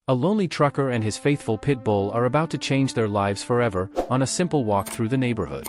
A lonely trucker and his faithful pit bull are about to change their lives forever on a simple walk through the neighborhood.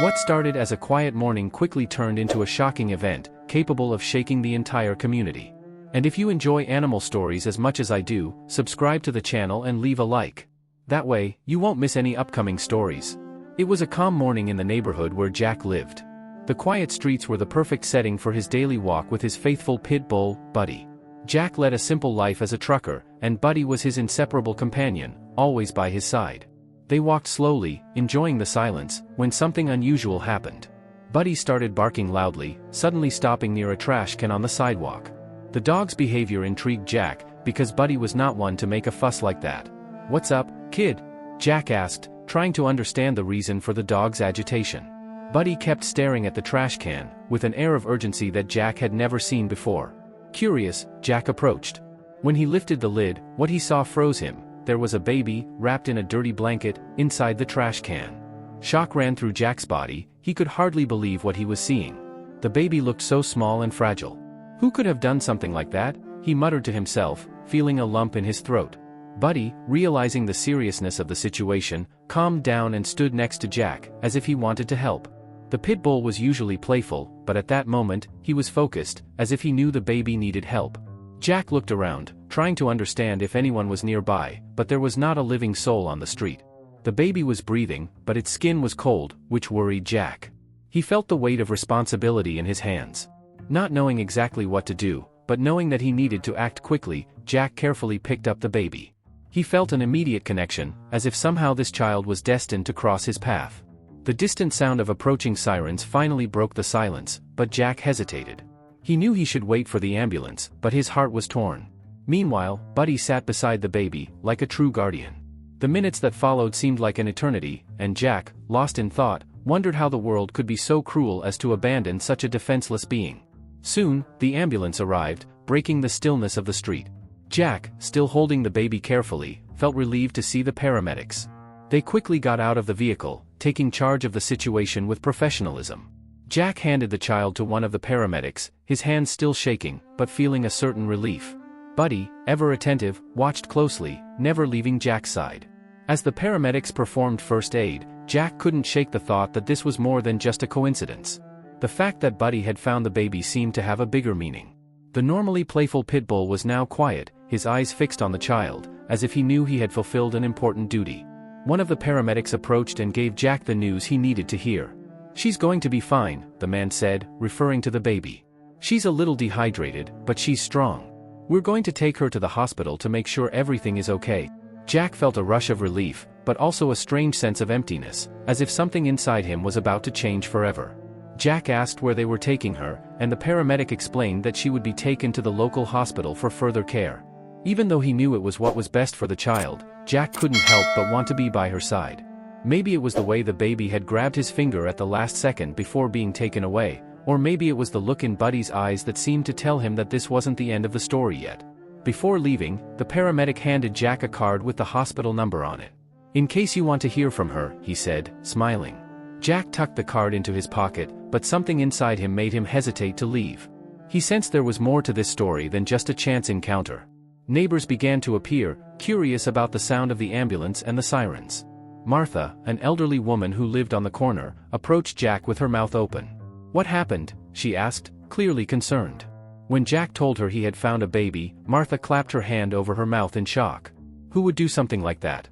What started as a quiet morning quickly turned into a shocking event, capable of shaking the entire community. And if you enjoy animal stories as much as I do, subscribe to the channel and leave a like. That way, you won't miss any upcoming stories. It was a calm morning in the neighborhood where Jack lived. The quiet streets were the perfect setting for his daily walk with his faithful pit bull, Buddy. Jack led a simple life as a trucker, and Buddy was his inseparable companion, always by his side. They walked slowly, enjoying the silence, when something unusual happened. Buddy started barking loudly, suddenly stopping near a trash can on the sidewalk. The dog's behavior intrigued Jack, because Buddy was not one to make a fuss like that. "What's up, kid?" Jack asked, trying to understand the reason for the dog's agitation. Buddy kept staring at the trash can, with an air of urgency that Jack had never seen before. Curious, Jack approached. When he lifted the lid, what he saw froze him. There was a baby, wrapped in a dirty blanket, inside the trash can. Shock ran through Jack's body, he could hardly believe what he was seeing. The baby looked so small and fragile. Who could have done something like that? He muttered to himself, feeling a lump in his throat. Buddy, realizing the seriousness of the situation, calmed down and stood next to Jack, as if he wanted to help. The pit bull was usually playful, but at that moment, he was focused, as if he knew the baby needed help. Jack looked around, trying to understand if anyone was nearby, but there was not a living soul on the street. The baby was breathing, but its skin was cold, which worried Jack. He felt the weight of responsibility in his hands. Not knowing exactly what to do, but knowing that he needed to act quickly, Jack carefully picked up the baby. He felt an immediate connection, as if somehow this child was destined to cross his path. The distant sound of approaching sirens finally broke the silence, but Jack hesitated. He knew he should wait for the ambulance, but his heart was torn. Meanwhile, Buddy sat beside the baby, like a true guardian. The minutes that followed seemed like an eternity, and Jack, lost in thought, wondered how the world could be so cruel as to abandon such a defenseless being. Soon, the ambulance arrived, breaking the stillness of the street. Jack, still holding the baby carefully, felt relieved to see the paramedics. They quickly got out of the vehicle, taking charge of the situation with professionalism. Jack handed the child to one of the paramedics, his hands still shaking, but feeling a certain relief. Buddy, ever attentive, watched closely, never leaving Jack's side. As the paramedics performed first aid, Jack couldn't shake the thought that this was more than just a coincidence. The fact that Buddy had found the baby seemed to have a bigger meaning. The normally playful pit bull was now quiet, his eyes fixed on the child, as if he knew he had fulfilled an important duty. One of the paramedics approached and gave Jack the news he needed to hear. "She's going to be fine," the man said, referring to the baby. "She's a little dehydrated, but she's strong. We're going to take her to the hospital to make sure everything is okay." Jack felt a rush of relief, but also a strange sense of emptiness, as if something inside him was about to change forever. Jack asked where they were taking her, and the paramedic explained that she would be taken to the local hospital for further care. Even though he knew it was what was best for the child, Jack couldn't help but want to be by her side. Maybe it was the way the baby had grabbed his finger at the last second before being taken away, or maybe it was the look in Buddy's eyes that seemed to tell him that this wasn't the end of the story yet. Before leaving, the paramedic handed Jack a card with the hospital number on it. "In case you want to hear from her," he said, smiling. Jack tucked the card into his pocket, but something inside him made him hesitate to leave. He sensed there was more to this story than just a chance encounter. Neighbors began to appear, curious about the sound of the ambulance and the sirens. Martha, an elderly woman who lived on the corner, approached Jack with her mouth open. "What happened?" she asked, clearly concerned. When Jack told her he had found a baby, Martha clapped her hand over her mouth in shock. Who would do something like that?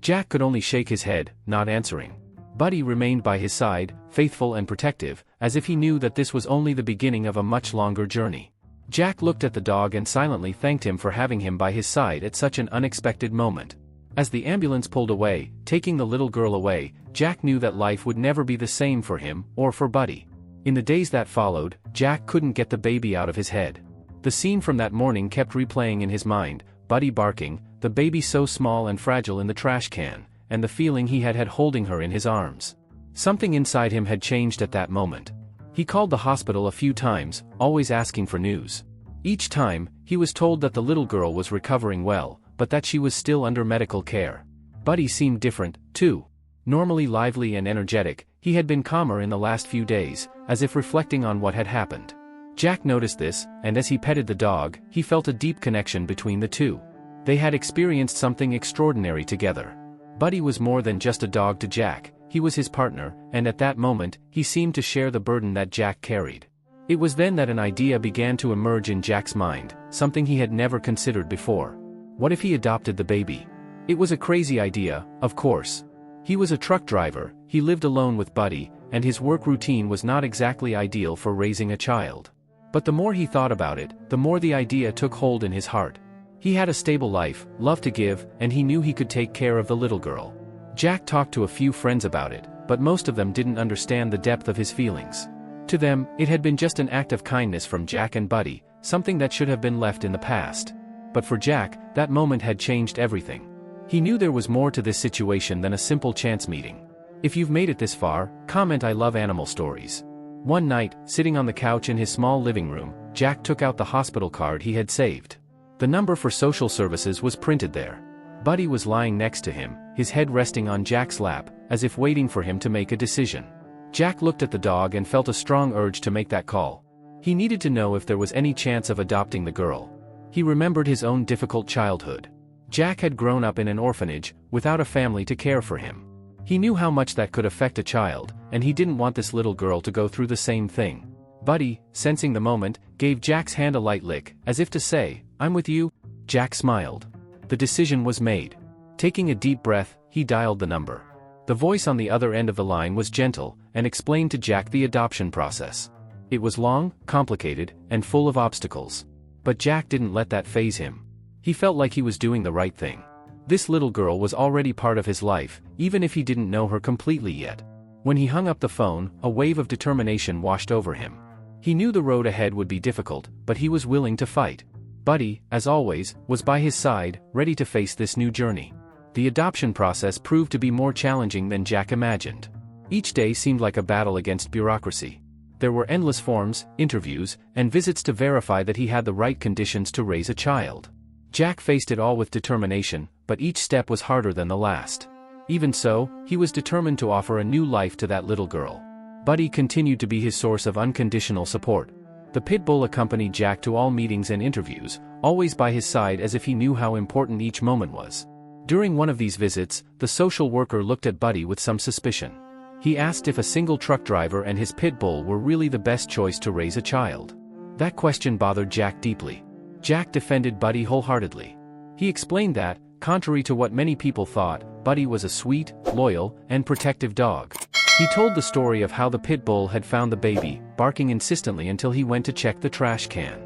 Jack could only shake his head, not answering. Buddy remained by his side, faithful and protective, as if he knew that this was only the beginning of a much longer journey. Jack looked at the dog and silently thanked him for having him by his side at such an unexpected moment. As the ambulance pulled away, taking the little girl away, Jack knew that life would never be the same for him, or for Buddy. In the days that followed, Jack couldn't get the baby out of his head. The scene from that morning kept replaying in his mind, Buddy barking, the baby so small and fragile in the trash can, and the feeling he had holding her in his arms. Something inside him had changed at that moment. He called the hospital a few times, always asking for news. Each time, he was told that the little girl was recovering well, but that she was still under medical care. Buddy seemed different, too. Normally lively and energetic, he had been calmer in the last few days, as if reflecting on what had happened. Jack noticed this, and as he petted the dog, he felt a deep connection between the two. They had experienced something extraordinary together. Buddy was more than just a dog to Jack, he was his partner, and at that moment, he seemed to share the burden that Jack carried. It was then that an idea began to emerge in Jack's mind, something he had never considered before. What if he adopted the baby? It was a crazy idea, of course. He was a truck driver, he lived alone with Buddy, and his work routine was not exactly ideal for raising a child. But the more he thought about it, the more the idea took hold in his heart. He had a stable life, love to give, and he knew he could take care of the little girl. Jack talked to a few friends about it, but most of them didn't understand the depth of his feelings. To them, it had been just an act of kindness from Jack and Buddy, something that should have been left in the past. But for Jack, that moment had changed everything. He knew there was more to this situation than a simple chance meeting. If you've made it this far, comment "I love animal stories." One night, sitting on the couch in his small living room, Jack took out the hospital card he had saved. The number for social services was printed there. Buddy was lying next to him, his head resting on Jack's lap, as if waiting for him to make a decision. Jack looked at the dog and felt a strong urge to make that call. He needed to know if there was any chance of adopting the girl. He remembered his own difficult childhood. Jack had grown up in an orphanage, without a family to care for him. He knew how much that could affect a child, and he didn't want this little girl to go through the same thing. Buddy, sensing the moment, gave Jack's hand a light lick, as if to say, "I'm with you." Jack smiled. The decision was made. Taking a deep breath, he dialed the number. The voice on the other end of the line was gentle, and explained to Jack the adoption process. It was long, complicated, and full of obstacles. But Jack didn't let that faze him. He felt like he was doing the right thing. This little girl was already part of his life, even if he didn't know her completely yet. When he hung up the phone, a wave of determination washed over him. He knew the road ahead would be difficult, but he was willing to fight. Buddy, as always, was by his side, ready to face this new journey. The adoption process proved to be more challenging than Jack imagined. Each day seemed like a battle against bureaucracy. There were endless forms, interviews, and visits to verify that he had the right conditions to raise a child. Jack faced it all with determination, but each step was harder than the last. Even so, he was determined to offer a new life to that little girl. Buddy continued to be his source of unconditional support. The pitbull accompanied Jack to all meetings and interviews, always by his side as if he knew how important each moment was. During one of these visits, the social worker looked at Buddy with some suspicion. He asked if a single truck driver and his pitbull were really the best choice to raise a child. That question bothered Jack deeply. Jack defended Buddy wholeheartedly. He explained that, contrary to what many people thought, Buddy was a sweet, loyal, and protective dog. He told the story of how the pitbull had found the baby, barking insistently until he went to check the trash can.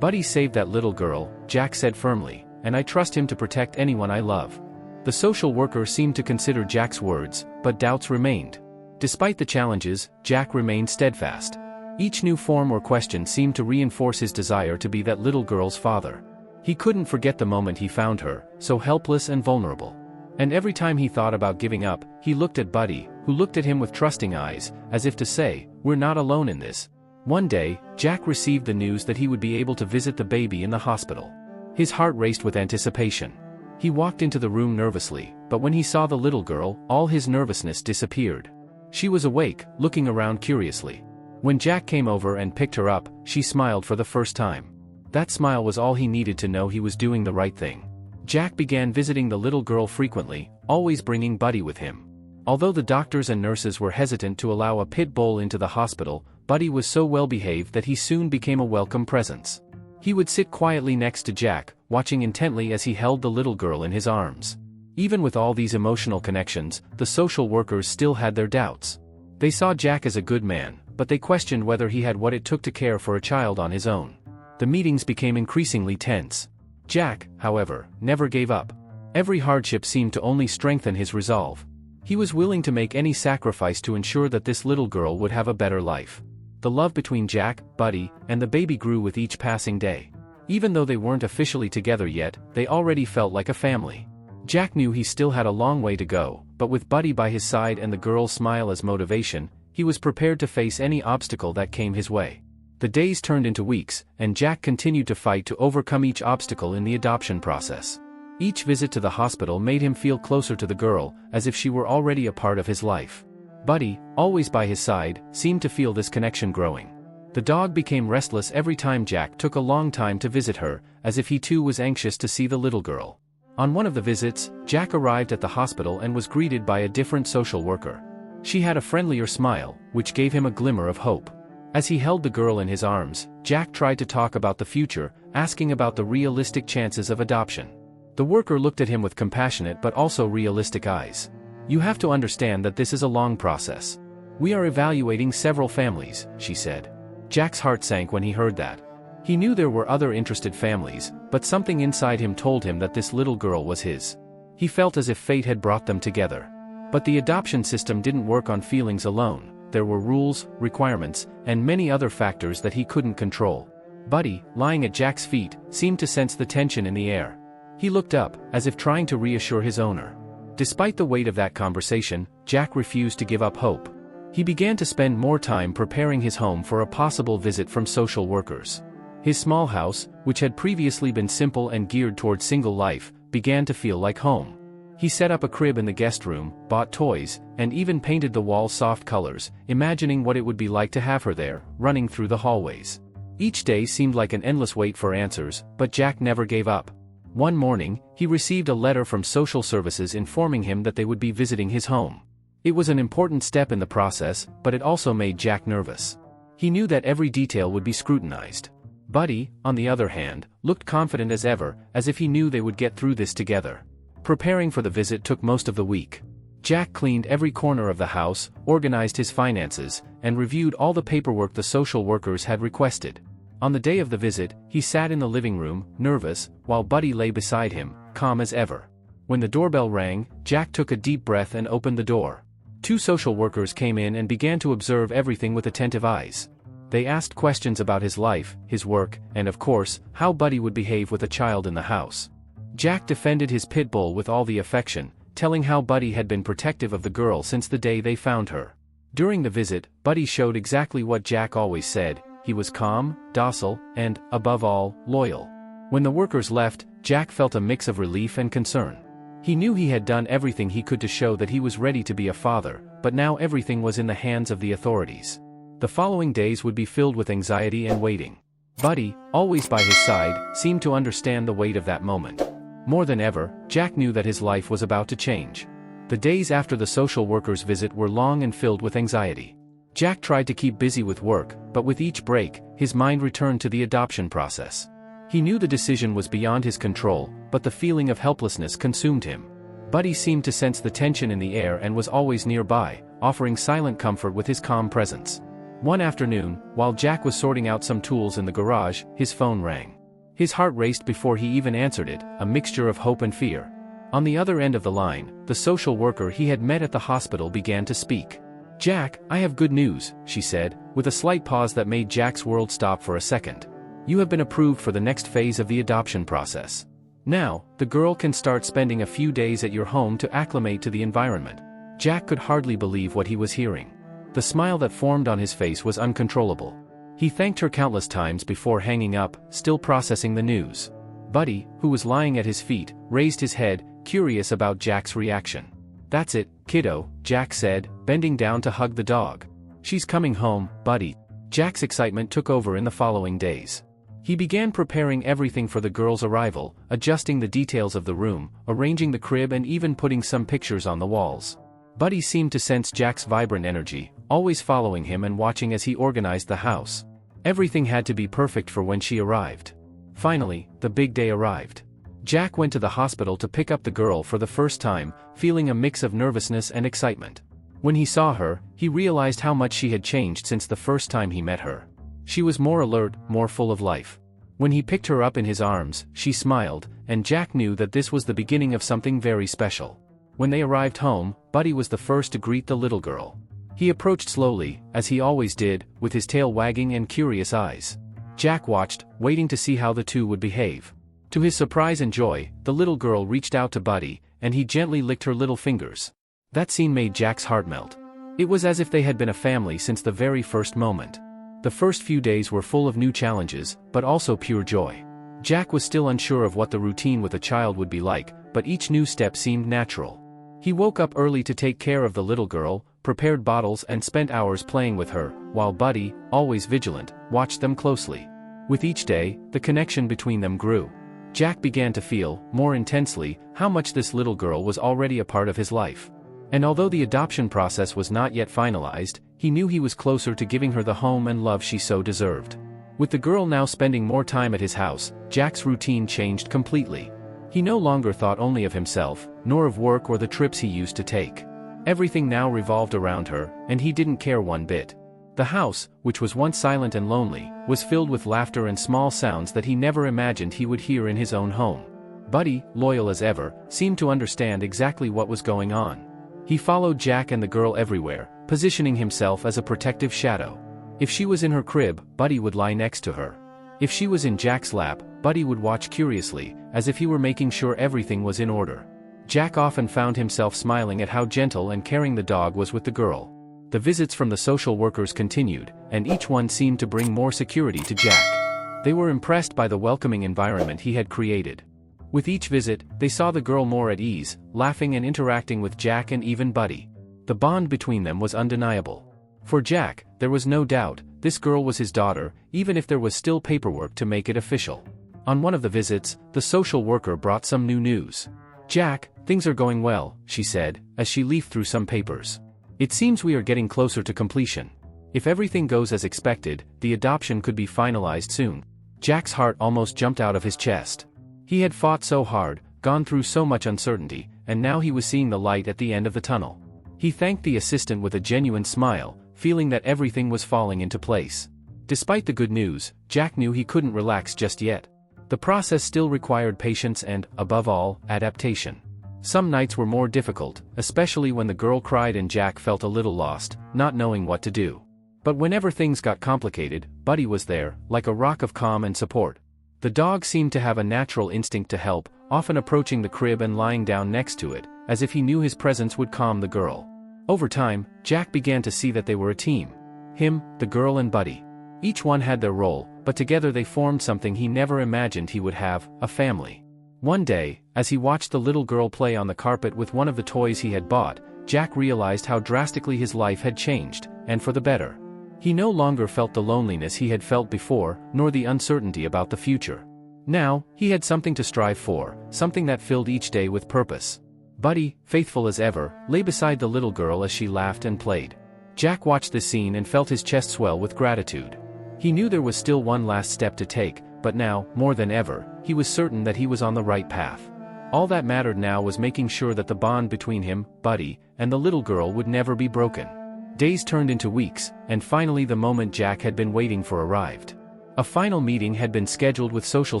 "Buddy saved that little girl," Jack said firmly, "and I trust him to protect anyone I love." The social worker seemed to consider Jack's words, but doubts remained. Despite the challenges, Jack remained steadfast. Each new form or question seemed to reinforce his desire to be that little girl's father. He couldn't forget the moment he found her, so helpless and vulnerable. And every time he thought about giving up, he looked at Buddy, who looked at him with trusting eyes, as if to say, "We're not alone in this." One day, Jack received the news that he would be able to visit the baby in the hospital. His heart raced with anticipation. He walked into the room nervously, but when he saw the little girl, all his nervousness disappeared. She was awake, looking around curiously. When Jack came over and picked her up, she smiled for the first time. That smile was all he needed to know he was doing the right thing. Jack began visiting the little girl frequently, always bringing Buddy with him. Although the doctors and nurses were hesitant to allow a pit bull into the hospital, Buddy was so well behaved that he soon became a welcome presence. He would sit quietly next to Jack, watching intently as he held the little girl in his arms. Even with all these emotional connections, the social workers still had their doubts. They saw Jack as a good man, but they questioned whether he had what it took to care for a child on his own. The meetings became increasingly tense. Jack, however, never gave up. Every hardship seemed to only strengthen his resolve. He was willing to make any sacrifice to ensure that this little girl would have a better life. The love between Jack, Buddy, and the baby grew with each passing day. Even though they weren't officially together yet, they already felt like a family. Jack knew he still had a long way to go, but with Buddy by his side and the girl's smile as motivation, he was prepared to face any obstacle that came his way. The days turned into weeks, and Jack continued to fight to overcome each obstacle in the adoption process. Each visit to the hospital made him feel closer to the girl, as if she were already a part of his life. Buddy, always by his side, seemed to feel this connection growing. The dog became restless every time Jack took a long time to visit her, as if he too was anxious to see the little girl. On one of the visits, Jack arrived at the hospital and was greeted by a different social worker. She had a friendlier smile, which gave him a glimmer of hope. As he held the girl in his arms, Jack tried to talk about the future, asking about the realistic chances of adoption. The worker looked at him with compassionate but also realistic eyes. "You have to understand that this is a long process. We are evaluating several families," she said. Jack's heart sank when he heard that. He knew there were other interested families, but something inside him told him that this little girl was his. He felt as if fate had brought them together. But the adoption system didn't work on feelings alone. There were rules, requirements, and many other factors that he couldn't control. Buddy, lying at Jack's feet, seemed to sense the tension in the air. He looked up, as if trying to reassure his owner. Despite the weight of that conversation, Jack refused to give up hope. He began to spend more time preparing his home for a possible visit from social workers. His small house, which had previously been simple and geared toward single life, began to feel like home. He set up a crib in the guest room, bought toys, and even painted the walls soft colors, imagining what it would be like to have her there, running through the hallways. Each day seemed like an endless wait for answers, but Jack never gave up. One morning, he received a letter from social services informing him that they would be visiting his home. It was an important step in the process, but it also made Jack nervous. He knew that every detail would be scrutinized. Buddy, on the other hand, looked confident as ever, as if he knew they would get through this together. Preparing for the visit took most of the week. Jack cleaned every corner of the house, organized his finances, and reviewed all the paperwork the social workers had requested. On the day of the visit, he sat in the living room, nervous, while Buddy lay beside him, calm as ever. When the doorbell rang, Jack took a deep breath and opened the door. Two social workers came in and began to observe everything with attentive eyes. They asked questions about his life, his work, and of course, how Buddy would behave with a child in the house. Jack defended his pitbull with all the affection, telling how Buddy had been protective of the girl since the day they found her. During the visit, Buddy showed exactly what Jack always said: he was calm, docile, and, above all, loyal. When the workers left, Jack felt a mix of relief and concern. He knew he had done everything he could to show that he was ready to be a father, but now everything was in the hands of the authorities. The following days would be filled with anxiety and waiting. Buddy, always by his side, seemed to understand the weight of that moment. More than ever, Jack knew that his life was about to change. The days after the social worker's visit were long and filled with anxiety. Jack tried to keep busy with work, but with each break, his mind returned to the adoption process. He knew the decision was beyond his control, but the feeling of helplessness consumed him. Buddy seemed to sense the tension in the air and was always nearby, offering silent comfort with his calm presence. One afternoon, while Jack was sorting out some tools in the garage, his phone rang. His heart raced before he even answered it, a mixture of hope and fear. On the other end of the line, the social worker he had met at the hospital began to speak. "Jack, I have good news," she said, with a slight pause that made Jack's world stop for a second. "You have been approved for the next phase of the adoption process. Now, the girl can start spending a few days at your home to acclimate to the environment." Jack could hardly believe what he was hearing. The smile that formed on his face was uncontrollable. He thanked her countless times before hanging up, still processing the news. Buddy, who was lying at his feet, raised his head, curious about Jack's reaction. "That's it, kiddo," Jack said, bending down to hug the dog. "She's coming home, Buddy." Jack's excitement took over in the following days. He began preparing everything for the girl's arrival, adjusting the details of the room, arranging the crib and even putting some pictures on the walls. Buddy seemed to sense Jack's vibrant energy, always following him and watching as he organized the house. Everything had to be perfect for when she arrived. Finally, the big day arrived. Jack went to the hospital to pick up the girl for the first time, feeling a mix of nervousness and excitement. When he saw her, he realized how much she had changed since the first time he met her. She was more alert, more full of life. When he picked her up in his arms, she smiled, and Jack knew that this was the beginning of something very special. When they arrived home, Buddy was the first to greet the little girl. He approached slowly, as he always did, with his tail wagging and curious eyes. Jack watched, waiting to see how the two would behave. To his surprise and joy, the little girl reached out to Buddy, and he gently licked her little fingers. That scene made Jack's heart melt. It was as if they had been a family since the very first moment. The first few days were full of new challenges, but also pure joy. Jack was still unsure of what the routine with a child would be like, but each new step seemed natural. He woke up early to take care of the little girl, prepared bottles and spent hours playing with her, while Buddy, always vigilant, watched them closely. With each day, the connection between them grew. Jack began to feel, more intensely, how much this little girl was already a part of his life. And although the adoption process was not yet finalized, he knew he was closer to giving her the home and love she so deserved. With the girl now spending more time at his house, Jack's routine changed completely. He no longer thought only of himself, nor of work or the trips he used to take. Everything now revolved around her, and he didn't care one bit. The house, which was once silent and lonely, was filled with laughter and small sounds that he never imagined he would hear in his own home. Buddy, loyal as ever, seemed to understand exactly what was going on. He followed Jack and the girl everywhere, positioning himself as a protective shadow. If she was in her crib, Buddy would lie next to her. If she was in Jack's lap, Buddy would watch curiously, as if he were making sure everything was in order. Jack often found himself smiling at how gentle and caring the dog was with the girl. The visits from the social workers continued, and each one seemed to bring more security to Jack. They were impressed by the welcoming environment he had created. With each visit, they saw the girl more at ease, laughing and interacting with Jack and even Buddy. The bond between them was undeniable. For Jack, there was no doubt, this girl was his daughter, even if there was still paperwork to make it official. On one of the visits, the social worker brought some new news. "Jack, things are going well," she said, as she leafed through some papers. "It seems we are getting closer to completion. If everything goes as expected, the adoption could be finalized soon." Jack's heart almost jumped out of his chest. He had fought so hard, gone through so much uncertainty, and now he was seeing the light at the end of the tunnel. He thanked the assistant with a genuine smile, feeling that everything was falling into place. Despite the good news, Jack knew he couldn't relax just yet. The process still required patience and, above all, adaptation. Some nights were more difficult, especially when the girl cried and Jack felt a little lost, not knowing what to do. But whenever things got complicated, Buddy was there, like a rock of calm and support. The dog seemed to have a natural instinct to help, often approaching the crib and lying down next to it, as if he knew his presence would calm the girl. Over time, Jack began to see that they were a team. Him, the girl and Buddy. Each one had their role, but together they formed something he never imagined he would have, a family. One day, as he watched the little girl play on the carpet with one of the toys he had bought, Jack realized how drastically his life had changed, and for the better. He no longer felt the loneliness he had felt before, nor the uncertainty about the future. Now, he had something to strive for, something that filled each day with purpose. Buddy, faithful as ever, lay beside the little girl as she laughed and played. Jack watched this scene and felt his chest swell with gratitude. He knew there was still one last step to take, but now, more than ever, he was certain that he was on the right path. All that mattered now was making sure that the bond between him, Buddy, and the little girl would never be broken. Days turned into weeks, and finally the moment Jack had been waiting for arrived. A final meeting had been scheduled with social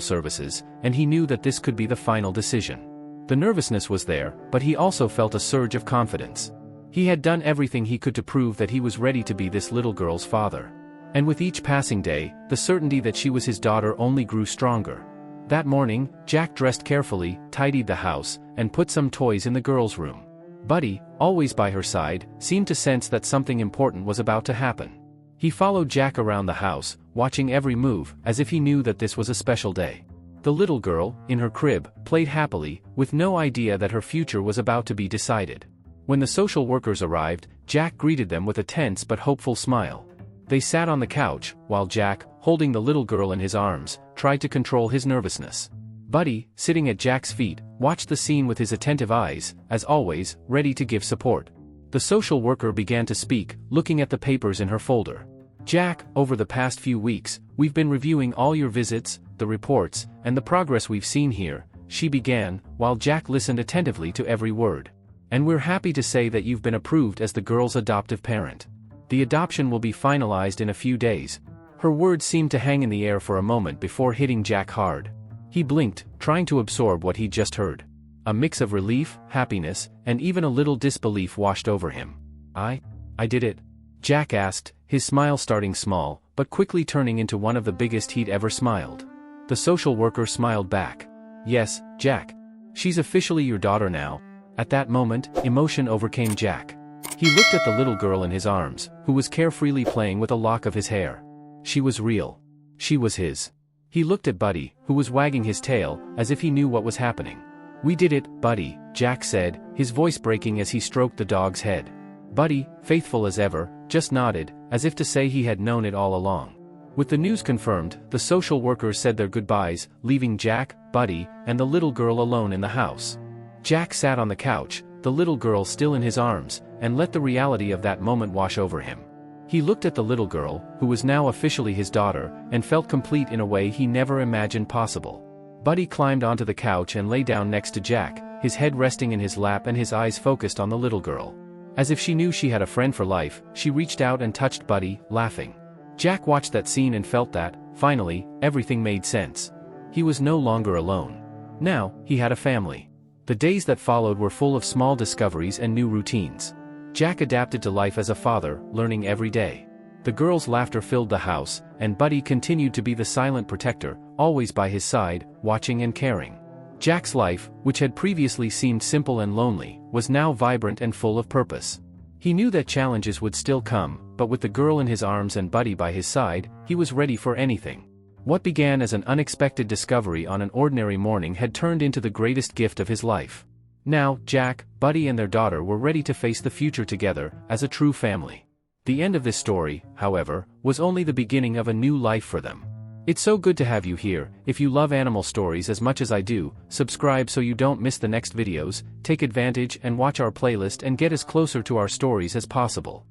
services, and he knew that this could be the final decision. The nervousness was there, but he also felt a surge of confidence. He had done everything he could to prove that he was ready to be this little girl's father. And with each passing day, the certainty that she was his daughter only grew stronger. That morning, Jack dressed carefully, tidied the house, and put some toys in the girl's room. Buddy, always by her side, seemed to sense that something important was about to happen. He followed Jack around the house, watching every move, as if he knew that this was a special day. The little girl, in her crib, played happily, with no idea that her future was about to be decided. When the social workers arrived, Jack greeted them with a tense but hopeful smile. They sat on the couch, while Jack, holding the little girl in his arms, tried to control his nervousness. Buddy, sitting at Jack's feet, watched the scene with his attentive eyes, as always, ready to give support. The social worker began to speak, looking at the papers in her folder. "Jack, over the past few weeks, we've been reviewing all your visits, the reports, and the progress we've seen here," she began, while Jack listened attentively to every word. "And we're happy to say that you've been approved as the girl's adoptive parent. The adoption will be finalized in a few days." Her words seemed to hang in the air for a moment before hitting Jack hard. He blinked, trying to absorb what he'd just heard. A mix of relief, happiness, and even a little disbelief washed over him. I did it?" Jack asked, his smile starting small, but quickly turning into one of the biggest he'd ever smiled. The social worker smiled back. "Yes, Jack. She's officially your daughter now." At that moment, emotion overcame Jack. He looked at the little girl in his arms, who was carefreely playing with a lock of his hair. She was real. She was his. He looked at Buddy, who was wagging his tail, as if he knew what was happening. "We did it, Buddy," Jack said, his voice breaking as he stroked the dog's head. Buddy, faithful as ever, just nodded, as if to say he had known it all along. With the news confirmed, the social workers said their goodbyes, leaving Jack, Buddy, and the little girl alone in the house. Jack sat on the couch, the little girl still in his arms, and let the reality of that moment wash over him. He looked at the little girl, who was now officially his daughter, and felt complete in a way he never imagined possible. Buddy climbed onto the couch and lay down next to Jack, his head resting in his lap and his eyes focused on the little girl. As if she knew she had a friend for life, she reached out and touched Buddy, laughing. Jack watched that scene and felt that, finally, everything made sense. He was no longer alone. Now, he had a family. The days that followed were full of small discoveries and new routines. Jack adapted to life as a father, learning every day. The girls' laughter filled the house, and Buddy continued to be the silent protector, always by his side, watching and caring. Jack's life, which had previously seemed simple and lonely, was now vibrant and full of purpose. He knew that challenges would still come, but with the girl in his arms and Buddy by his side, he was ready for anything. What began as an unexpected discovery on an ordinary morning had turned into the greatest gift of his life. Now, Jack, Buddy and their daughter were ready to face the future together, as a true family. The end of this story, however, was only the beginning of a new life for them. It's so good to have you here. If you love animal stories as much as I do, subscribe so you don't miss the next videos, take advantage and watch our playlist and get as closer to our stories as possible.